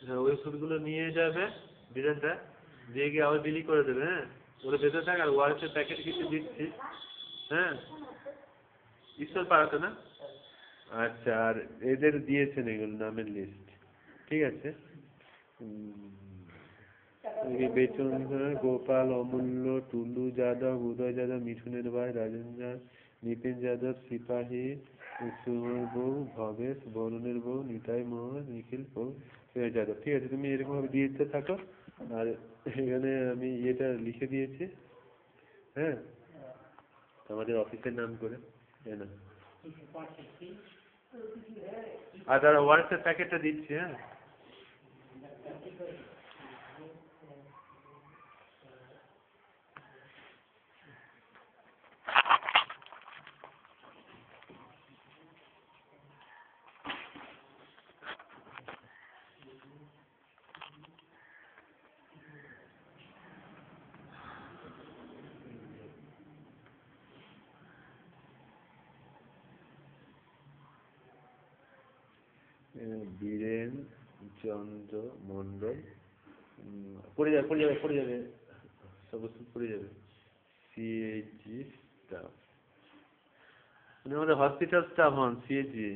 হ্যাঁ ওই ওষুধগুলো নিয়ে যাবে বীরেনটা, দিয়ে গিয়ে আবার বিলি করে দেবে। হ্যাঁ ওরা ভেতরে থাক। আর ওয়ারেসের প্যাকেট কিছু দিচ্ছি। হ্যাঁ ঈশ্বর পাড়াতে না। আচ্ছা আর এদের দিয়েছেন এগুলো নামের লিস্ট, ঠিক আছে। বেতন গোপাল, অমূল্য, টুলু যাদব, উদয় যাদব, মিঠুনের ভাই, রাজেন্দ্র, নিতিন যাদব, সিপাহী, সুমর বউ, ভবেশ, বরুণের বউ, নিতাই মোহন, নিখিল বউ, যাদব। ঠিক আছে তুমি এরকম ভাবে দিয়ে দিতে থাকো। আর এখানে আমি ইয়েটা লিখে দিয়েছি। হ্যাঁ আমাদের অফিসের নাম করে। না আর তারা ওয়ারেসের প্যাকেটটা দিচ্ছি। হ্যাঁ বীরেন চন্দ্র মন্ডল, পড়ে যাবে সব ওষুধ পড়ে যাবে। সিএইচজি স্টাফ, উনি আমাদের হসপিটাল স্টাফ হন, সিএইচজি।